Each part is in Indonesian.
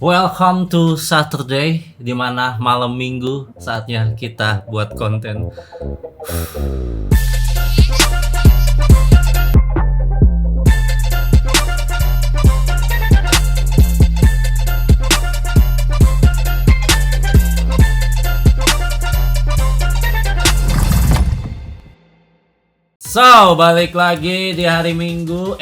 Welcome to Saturday, dimana malam minggu saatnya kita buat konten. So, balik lagi di hari Minggu,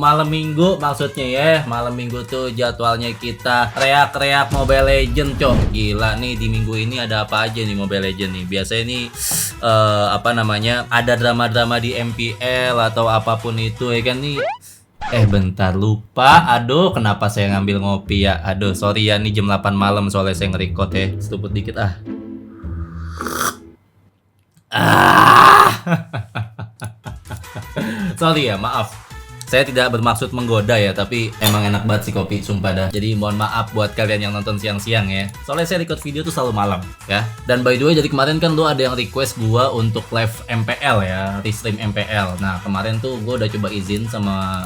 malam Minggu maksudnya ya. Malam Minggu tuh jadwalnya kita reak-reak Mobile Legend, cok. Gila nih, di minggu ini ada apa aja nih Mobile Legend nih. Biasanya nih ada drama-drama di MPL atau apapun itu ya kan nih. Bentar, lupa. Aduh, kenapa saya ngambil ngopi ya? Aduh, sorry ya, nih jam 8 malam soalnya saya nge-record ya. Stupid dikit Sorry ya, maaf. Saya tidak bermaksud menggoda ya, tapi emang enak banget sih kopi, sumpah dah. Jadi mohon maaf buat kalian yang nonton siang-siang ya. Soalnya saya record video tuh selalu malam ya. Dan by the way, jadi kemarin kan lu ada yang request gua untuk live MPL ya, restream MPL. Nah, kemarin tuh gua udah coba izin sama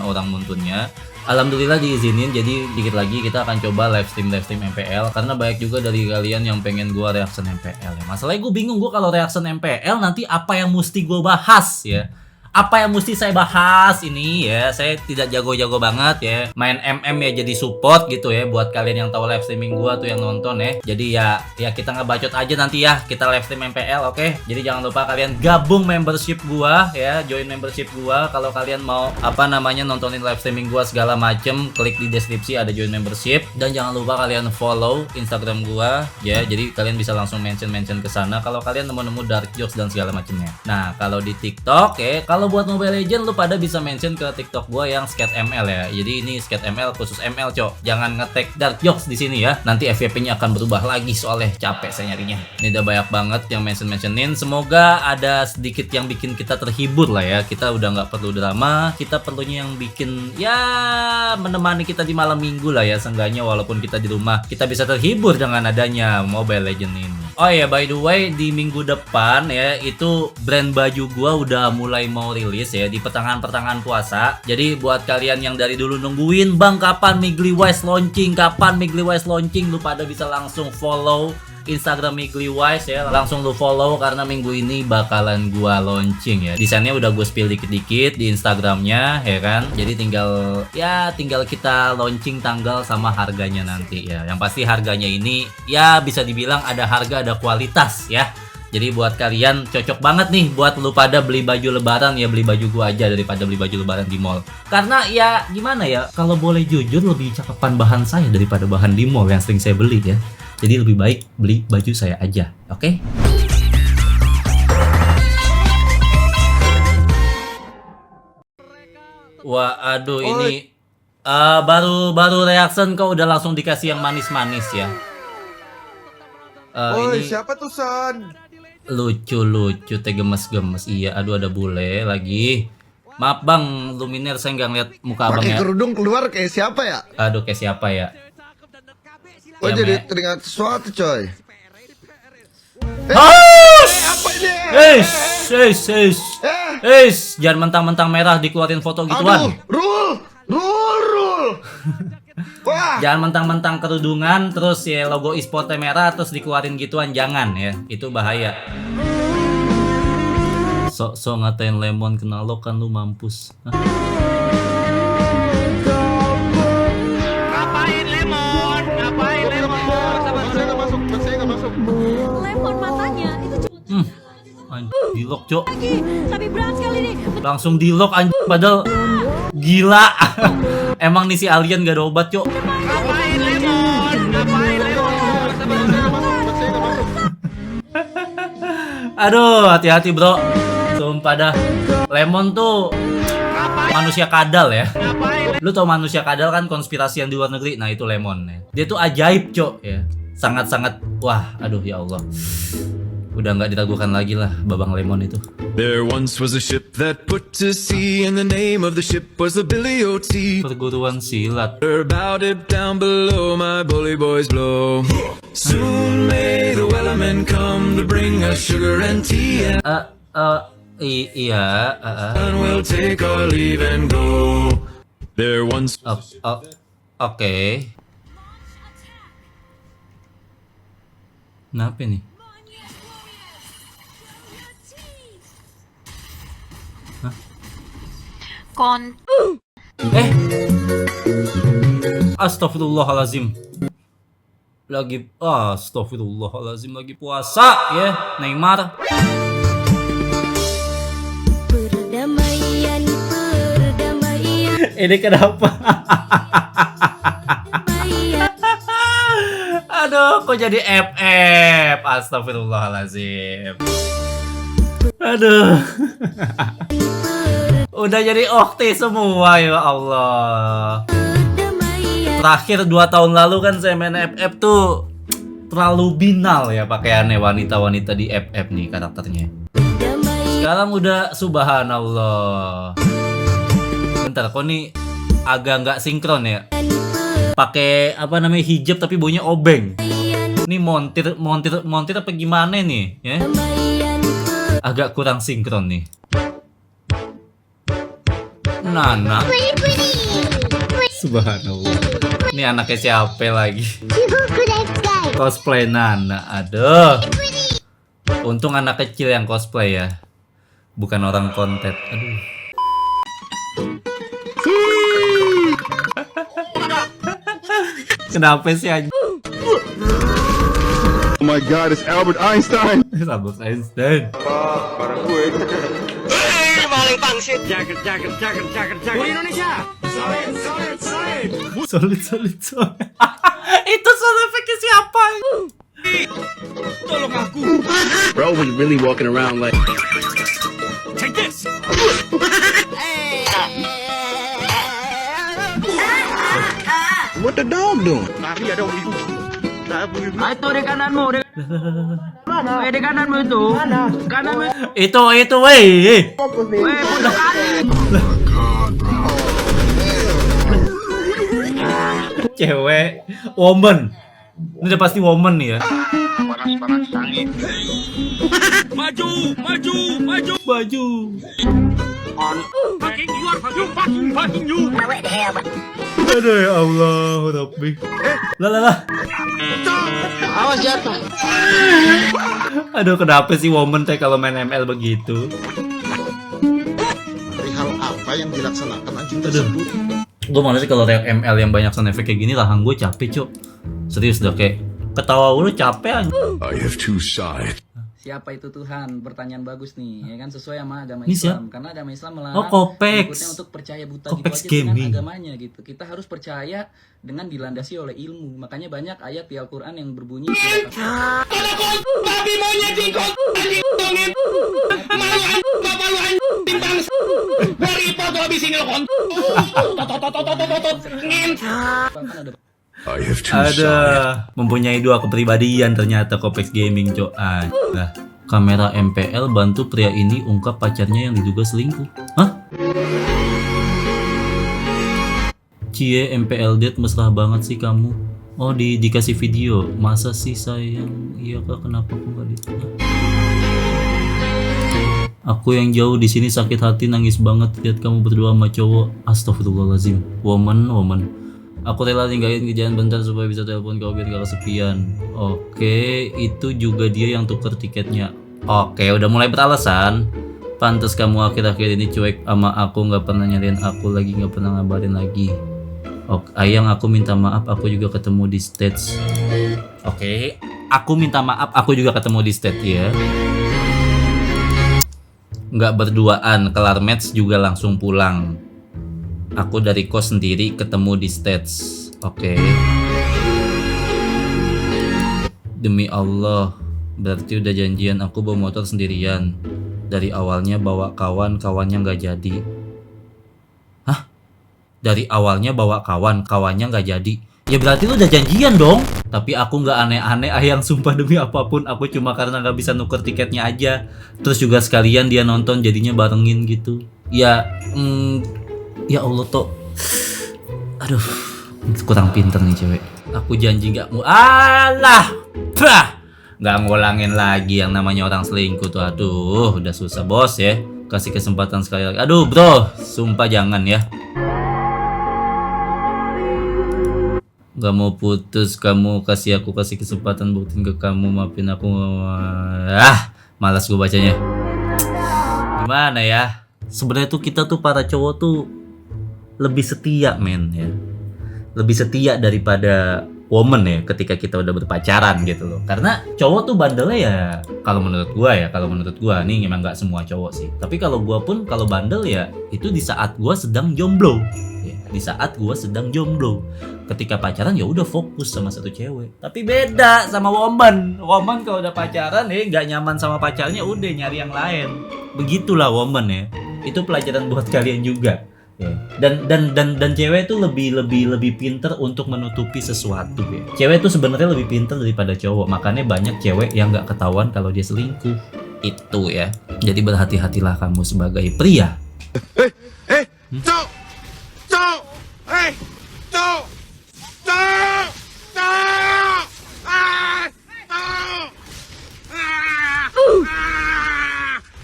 orang muntunnya. Alhamdulillah diizinin, jadi dikit lagi kita akan coba live stream MPL karena banyak juga dari kalian yang pengen gua reaction MPL ya. Masalahnya gue bingung, gua kalau reaction MPL nanti apa yang mesti gua bahas ya. Apa yang mesti saya bahas ini ya. Saya tidak jago-jago banget ya. Main MM ya, jadi support gitu ya buat kalian yang tahu live streaming gua tuh yang nonton ya. Jadi ya kita ngebacot aja nanti ya. Kita live stream MPL, oke? Jadi jangan lupa kalian gabung membership gua ya, join membership gua kalau kalian mau nontonin live streaming gua segala macem. Klik di deskripsi ada join membership, dan jangan lupa kalian follow Instagram gua ya. Jadi kalian bisa langsung mention ke sana kalau kalian nemu dark jokes dan segala macemnya. Nah, kalau di TikTok ya, kalau buat Mobile Legend lu pada bisa mention ke TikTok gua yang SketML ya. Jadi ini SketML khusus ML, cok. Jangan nge-tag dark jokes di sini ya. Nanti FYP-nya akan berubah lagi soalnya capek saya nyarinya. Ini udah banyak banget yang mentionin. Semoga ada sedikit yang bikin kita terhibur lah ya. Kita udah nggak perlu drama. Kita perlunya yang bikin ya menemani kita di malam minggu lah ya. Seenggaknya walaupun kita di rumah, kita bisa terhibur dengan adanya Mobile Legend ini. Oh ya, by the way, di minggu depan ya, itu brand baju gua udah mulai mau rilis ya di pertengahan puasa. Jadi buat kalian yang dari dulu nungguin, Bang, kapan Migliwise launching? Lu pada bisa langsung follow Instagram Migliwise ya. Langsung lu follow karena minggu ini bakalan gua launching ya. Desainnya udah gue spill dikit-dikit di Instagramnya ya kan. Jadi tinggal kita launching tanggal sama harganya nanti ya. Yang pasti harganya ini ya bisa dibilang ada harga ada kualitas ya. Jadi buat kalian cocok banget nih buat lu pada beli baju lebaran ya, beli baju gua aja daripada beli baju lebaran di mall. Karena ya gimana ya, kalau boleh jujur lebih cakepan bahan saya daripada bahan di mall yang sering saya beli ya. Jadi lebih baik beli baju saya aja, oke? Wah, aduh ini baru reaction kok udah langsung dikasih yang manis-manis ya. Oi, Ini siapa tuh, San? lucu teh gemes. Iya, aduh ada bule lagi. Maaf Bang, Luminaire saya nggak ngeliat muka abang Pakai ya. kerudung keluar kayak siapa ya? Aduh, kayak siapa ya? Oh, Ya, jadi Me. teringat sesuatu, coy. Apa ini? Jangan mentang-mentang merah dikeluarin foto Aduh, gituan. rule. Wah, Jangan mentang-mentang kerudungan terus ya logo e-sportnya merah terus dikeluarin gituan, jangan ya. Itu bahaya. Sok ngatain Lemon, kenal lo kan lu mampus. Hah? Ngapain Lemon? saya nggak masuk. Lemon matanya itu cuma Di lock, Cok. lagi, tapi berat sekali nih. Langsung di lock anjing, padahal gila. Emang nih si alien gak ada obat, Cok. Ngapain Lemon? Aduh, hati-hati bro. Sumpah dah. Lemon tuh manusia kadal ya. Lu tau manusia kadal kan, konspirasi yang di luar negeri? Nah itu Lemon ya. Dia tuh ajaib, Cok ya. Sangat-sangat, wah, aduh ya Allah. Udah nggak diragukan lagi lah Babang Lemon itu. There once was a ship that put to sea, and the name of the ship was the Billy O.T. Perguruan silat. About it down below, my bully boys blow. Soon may the wellerman come to bring us sugar and tea, Iya. and we'll take our leave and go. There once Oke. Kenapa nih? Astagfirullahalazim. Astagfirullahalazim lagi puasa ya, Neymar. Perdamaian. Ini kenapa? Aduh, kok jadi FF? Astagfirullahalazim. Aduh. Udah jadi okti semua ya Allah. Terakhir 2 tahun lalu kan saya main FF tuh terlalu binal ya pakaiannya, wanita-wanita di FF nih karakternya. Sekarang udah subhanallah. Bentar, kok nih agak nggak sinkron ya? Pakai apa namanya hijab tapi baunya obeng. Ini montir apa gimana nih ya? Agak kurang sinkron nih. Nana. Subhanallah. Ini anaknya siapa lagi? Cosplay Nana. Aduh. Untung anak kecil yang cosplay ya. Bukan orang konten. Aduh. Kenapa sih aja? Oh my god, it's Albert Einstein. Albert Einstein. Maling pangsit. Jaket. Indonesia. Solid. Itu sound effect-nya siapa? Tolong aku. Bro was really walking around like. Take this. What the dog doing? Lari ada ibu. Itu di kananmu. Di kananmu itu. Kananmu. Itu weh. Cewek, woman. Ini udah pasti woman nih ya. Panas sangit. Maju. Fucking you. Aduh ya Allah, Rabbi. Lah. Awas jatuh. Aduh, kenapa sih woman teh kalau main ML begitu? Perihal apa yang dilaksanakan anjing tersebut? Gue malah sih kalau ML yang banyak sound effect kayak gini lahang gue capek cok. Serius dah, kayak ketawa lu capek aja. I have two sides. Siapa itu Tuhan? Pertanyaan bagus nih, ya kan sesuai sama agama Ini Islam. Karena agama Islam melarang Oh, Kopex. pengikutnya untuk percaya buta Kopex gitu aja dengan Gaming. agamanya gitu. Kita harus percaya dengan dilandasi oleh ilmu. Makanya banyak ayat di Al-Qur'an yang berbunyi Babi monyet tingkot. Anjing malu bapak lu anjing bangsa. Beri foto habis ini lo kon. ada I have two Ada mempunyai 2 kepribadian ternyata Kopex Gaming cok. Nah, kamera MPL bantu pria ini ungkap pacarnya yang diduga selingkuh. Hah? Cie MPL Dead mesra banget sih kamu. Oh dikasih video. Masa sih sayang? Iya kak, kenapa aku nggak di? Aku yang jauh di sini sakit hati nangis banget lihat kamu berdua sama cowok. Astagfirullahalazim. Woman. Aku rela tinggalin kerjaan bentar supaya bisa telepon kau biar gak kesepian. Oke, itu juga dia yang tuker tiketnya. Oke, udah mulai beralasan. Pantes kamu akhir-akhir ini cuek sama aku, nggak pernah nyariin aku lagi, nggak pernah ngabarin lagi. Oke, Ayang, aku minta maaf, aku juga ketemu di stage. Oke, aku minta maaf, aku juga ketemu di stage ya. Nggak berduaan, kelar match juga langsung pulang. Aku dari kos sendiri ketemu di stage. Oke. Demi Allah, berarti udah janjian aku bawa motor sendirian. Dari awalnya bawa kawan, kawannya nggak jadi. Hah? Dari awalnya bawa kawan, kawannya nggak jadi. Ya berarti lu udah janjian dong. Tapi aku nggak aneh-aneh, Ayang, sumpah demi apapun. Aku cuma karena nggak bisa nuker tiketnya aja. Terus juga sekalian dia nonton jadinya barengin gitu. Ya Allah toh. Aduh, kurang pinter nih cewek. Aku janji nggak mau. Alah, nggak ngulangin lagi yang namanya orang selingkuh tuh. Aduh, udah susah bos ya. Kasih kesempatan sekali lagi. Aduh bro, sumpah jangan ya. Gak mau putus, kamu kasih kesempatan buktiin ke kamu, maafin aku. Malas gue bacanya. Gimana ya? Sebenarnya tuh kita tuh para cowok tuh lebih setia men ya. Lebih setia daripada woman ya ketika kita udah berpacaran gitu loh. Karena cowok tuh bandelnya ya, kalau menurut gua nih emang nggak semua cowok sih. Tapi kalau gua pun kalau bandel ya itu di saat gua sedang jomblo. Ya, di saat gua sedang jomblo. Ketika pacaran ya udah fokus sama satu cewek. Tapi beda sama woman. Woman kalau udah pacaran nggak nyaman sama pacarnya udah nyari yang lain. Begitulah woman ya. Itu pelajaran buat kalian juga. Ya. Dan cewek itu lebih pinter untuk menutupi sesuatu ya. Cewek itu sebenarnya lebih pinter daripada cowok. Makanya banyak cewek yang nggak ketahuan kalau dia selingkuh. Itu ya. Jadi berhati-hatilah kamu sebagai pria. Cok! Cok! Hei! Cok! Cok! Cok! Ah! Cok! Ah! Ah!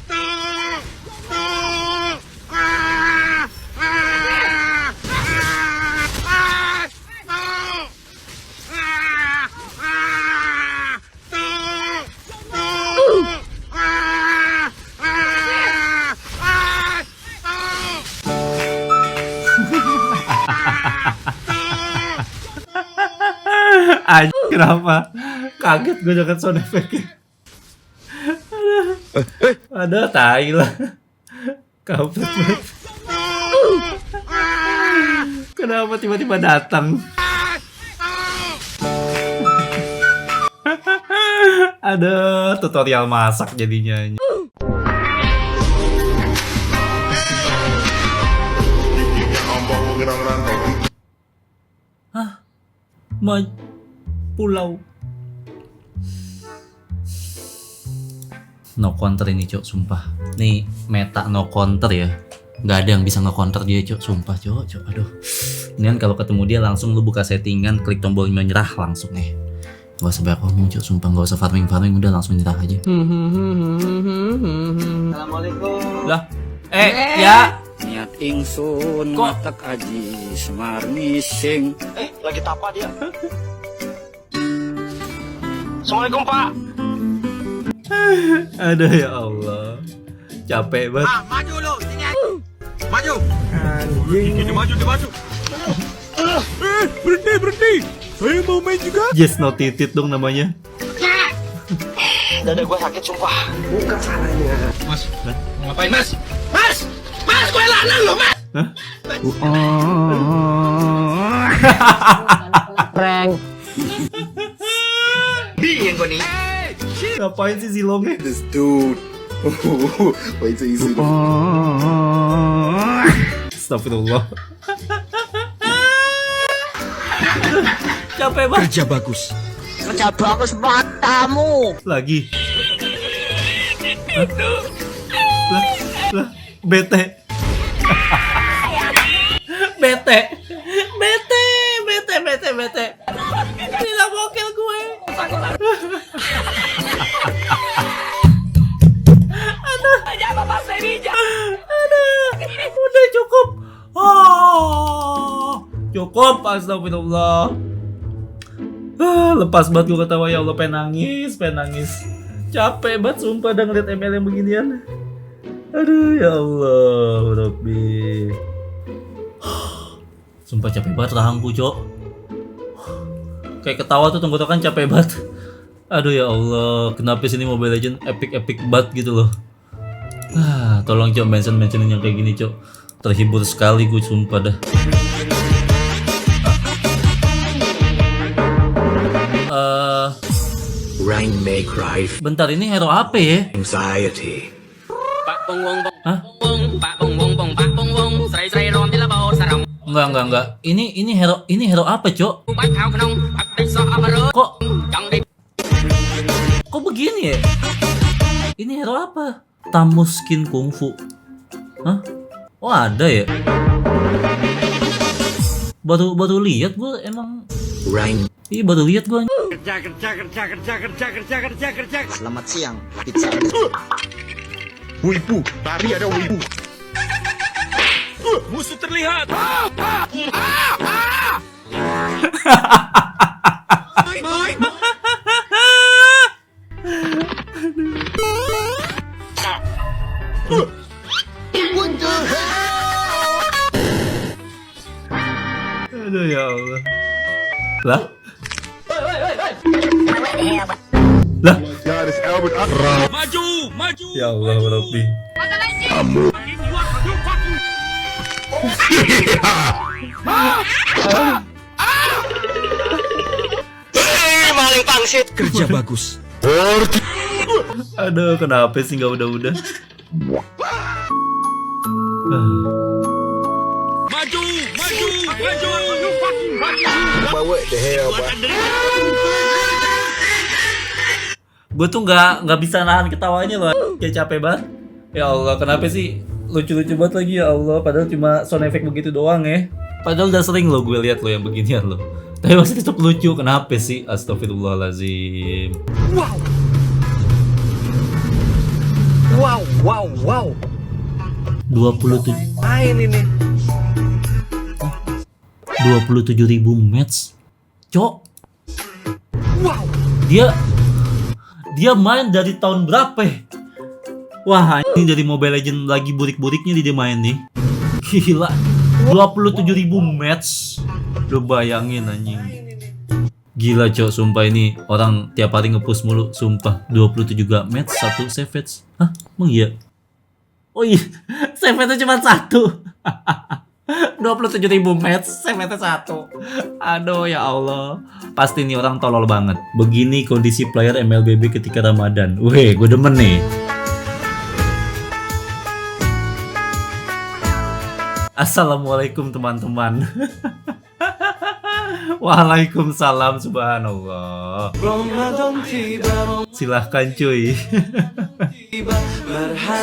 Cok! Cok! Ah! Ah! Ah! Ah! Cok! Ah! Ah! Cok! Cok! Ah! Ah! Ah! Cok! Anjir, kenapa? Kaget gue denger sound effect-nya. Ada tai lah. Kampret banget. Kenapa tiba-tiba datang? Ada tutorial masak jadinya. Pulau. No counter ini cok, sumpah. Nih meta no counter ya. Nggak ada yang bisa nge-counter dia cok, sumpah cok. Aduh. Ini kalau ketemu dia langsung lu buka settingan, klik tombol menyerah langsung nih. Gak usah banyak ngomong cok, sumpah gak usah farming, udah langsung nyerah aja. Assalamualaikum. Lah, ya. Niat ingsun matak aji semar mising. Lagi tapa dia. Assalamualaikum Pak. Aduh ya Allah. Capek banget. Maju lu, sini aja. Maju. Anjing. Maju. Berhenti. Saya mau main juga. Yes, no titit dong namanya. Dada gua sakit sumpah. Bukan salahnya. Mas, ngapain Mas? Mas, gue lanang lo Mas. Hah? Prank. Bingung gue nih. Ngapain sih silongnya? This dude. Wait till you see the Astagfirullah. Capek banget. Kerja bagus. Kerja bagus matamu. Lagi. Lah, bete. Gila bokil gue. Aduh, udah cukup. Cukup, astagfirullah. Lepas banget gue ketawa, ya Allah, pengen nangis. Capek banget sumpah dah ngeliat ML yang beginian. Aduh ya Allah, Rabbi. Sumpah capek banget rahangku, cok. Kayak ketawa tuh tenggorokan capek banget. Aduh ya Allah, kenapa sini Mobile Legends epic banget gitu loh. Tolong cok mention-mentionin yang kayak gini cok. Terhibur sekali gue sumpah dah. Rain make life Bentar, ini hero apa ya? anxiety. Hah? Enggak. Ini hero apa, Cok? Kok begini ya? Ini hero apa? Tamus skin kungfu. Hah? Oh, ada ya? Baru lihat gua emang. Rain. Iya, baru lihat gua. Selamat siang, pizza. wibu. Tadi ada wibu. Musuh terlihat. Ya Allah. Lah? Lah? Maju. Ya Allah, Rabbi. Kerja bagus. Aduh, kenapa sih nggak udah-udah? Maju. Gue tuh nggak bisa nahan ketawanya loh, kayak capek banget. Ya Allah, kenapa sih lucu-lucu banget lagi ya Allah? Padahal cuma sound effect begitu doang ya. Padahal udah sering lo gue lihat lo yang beginian lo. Tapi masih tetap lucu, kenapa sih? Astagfirullahaladzim. Wow. 27 Main ini. 27.000 match. Cok. Dia main dari tahun berapa ya? Wah, ini dari Mobile Legends lagi burik-buriknya dia main nih. Gila. 27.000 match. Lu bayangin anjing. Gila cok, sumpah ini orang tiap hari nge-push mulu, sumpah. 27 match, 1 savage. Hah? Emang iya? Oh iya, savage cuma 1. 27.000 match, savage 1. Aduh ya Allah. Pasti ini orang tolol banget. Begini kondisi player MLBB ketika Ramadan. Weh, gue demen nih. Assalamualaikum teman-teman. Waalaikumsalam, subhanallah. Silahkan cuy.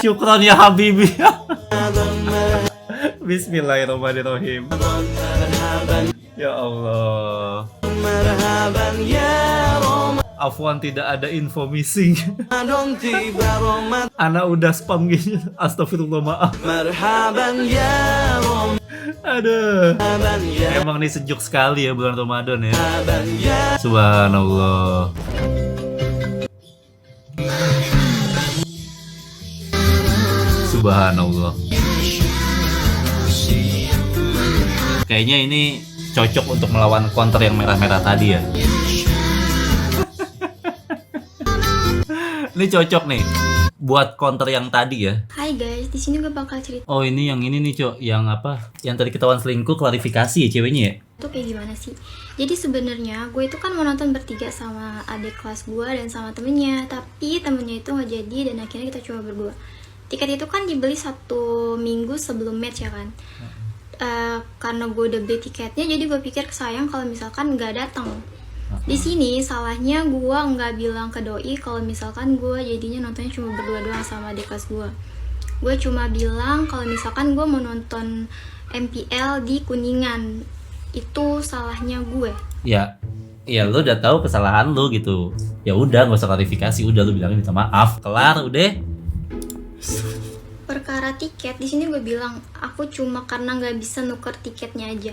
Syukron ya Habibi. Bismillahirrahmanirrahim. Ya Allah. Afwan, tidak ada info missing. Ana udah spam gini. Astagfirullah, maaf. Aduh. Emang nih sejuk sekali ya bulan Ramadan ya. Subhanallah. Subhanallah. Kayaknya ini cocok untuk melawan counter yang merah-merah tadi ya. Ini cocok nih buat counter yang tadi ya. Hai guys, di sini gue bakal cerita Oh, ini yang ini nih, Cok. Yang apa? Yang tadi ketahuan selingkuh, klarifikasi ya ceweknya ya? tuh kayak gimana sih. Jadi sebenarnya gue itu kan mau nonton bertiga sama adik kelas gue dan sama temennya, tapi temennya itu nggak jadi dan akhirnya kita cuma berdua. Tiket itu kan dibeli 1 minggu sebelum match ya kan. Karena gue udah beli tiketnya, jadi gue pikir sayang kalau misalkan nggak datang. Di sini salahnya gue nggak bilang ke doi kalau misalkan gue jadinya nontonnya cuma berdua doang sama adik kelas gue. Gue cuma bilang kalau misalkan gue mau nonton MPL di Kuningan. Itu salahnya gue. Ya lu udah tahu kesalahan lu gitu. Ya udah, nggak usah klarifikasi, udah lu bilangin minta maaf, kelar udah. Perkara tiket di sini gue bilang aku cuma karena nggak bisa nuker tiketnya aja.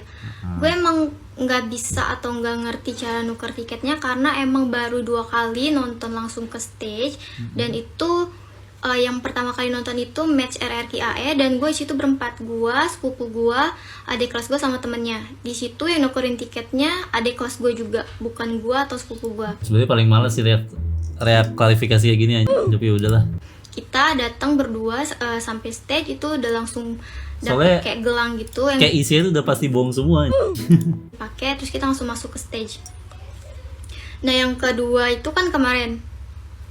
Gue emang nggak bisa atau nggak ngerti cara nuker tiketnya karena emang baru 2 kali nonton langsung ke stage. Dan itu yang pertama kali nonton itu match RRQ AE dan gue situ berempat, gue, sepupu gue, adik kelas gue sama temennya. Di situ yang nukerin tiketnya adik kelas gue juga, bukan gue atau sepupu gue. Sebenarnya paling males sih lihat klarifikasi kayak gini aja. Tapi udahlah. Kita datang berdua sampai stage itu udah langsung Soalnya dapet kayak gelang gitu yang kayak isinya tuh udah pasti bohong semua. pakai, terus kita langsung masuk ke stage. Nah yang kedua itu kan kemarin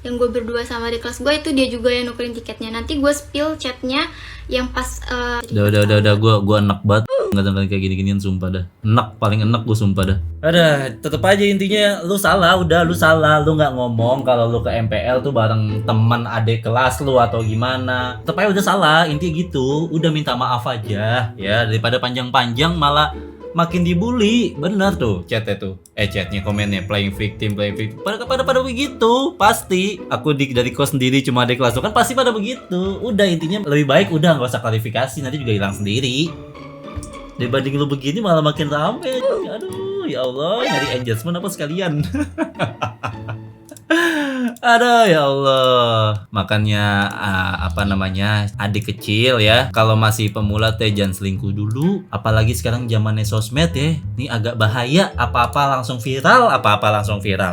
yang gue berdua sama di kelas gue, itu dia juga yang nukerin tiketnya. Nanti gue spill chatnya yang pas Udah gue enak banget nggak dengerin kayak gini-ginian, sumpah dah. Enak, paling enak gue sumpah dah. Tetep aja intinya lu salah, lu nggak ngomong kalau lu ke MPL tuh bareng teman adik kelas lu atau gimana. Tetep aja udah salah, intinya gitu. Udah minta maaf aja ya, daripada panjang-panjang malah makin dibully. Bener tuh chatnya tuh, chatnya komennya playing victim pada begitu. Pasti aku dari kos sendiri cuma adik kelas tuh kan pasti pada begitu. Udah intinya lebih baik udah nggak usah klarifikasi, nanti juga hilang sendiri. Dibanding lu begini malah makin rame. Aduh ya Allah, nyari engagement apa sekalian. Aduh ya Allah. Makanya apa namanya, adik kecil ya, kalau masih pemula teh jangan selingkuh dulu. Apalagi sekarang zamannya sosmed ya. Ini agak bahaya. Apa-apa langsung viral,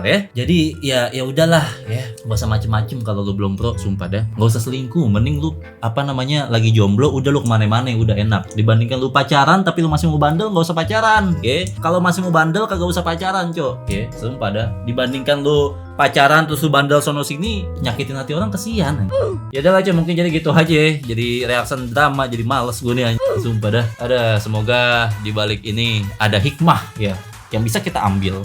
ya. Jadi ya udahlah ya. Gak usah macem-macem kalau lu belum pro, sumpah dah. Gak usah selingkuh. Mending lu apa namanya lagi jomblo, udah lu kemana-mana udah enak. Dibandingkan lu pacaran tapi lu masih mau bandel, gak usah pacaran. Oke? Kalau masih mau bandel kagak usah pacaran, cok. Oke? Sumpah dah. Dibandingkan lu pacaran terus lu bandel sono sini, nyakitin hati orang, kesian. Ya udah aja, mungkin jadi gitu aja ya. Jadi reaction drama, jadi males gue nih, sumpah dah. Ada, semoga di balik ini ada hikmah ya yang bisa kita ambil.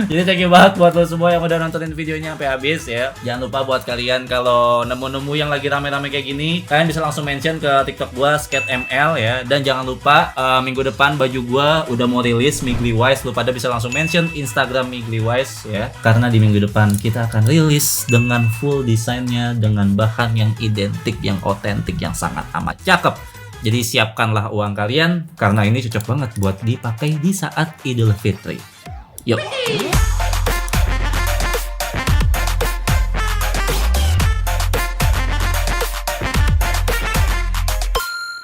Jadi thank you banget buat lo semua yang udah nontonin videonya sampai habis ya. Jangan lupa buat kalian kalau nemu-nemu yang lagi rame-rame kayak gini, kalian bisa langsung mention ke TikTok gua SkateML ya. Dan jangan lupa minggu depan baju gua udah mau rilis Migly Wise. Lu pada bisa langsung mention Instagram Migly Wise ya. Karena di minggu depan kita akan rilis dengan full desainnya, dengan bahan yang identik, yang otentik, yang sangat amat cakep. Jadi siapkanlah uang kalian karena ini cocok banget buat dipakai di saat Idul Fitri. Yuk.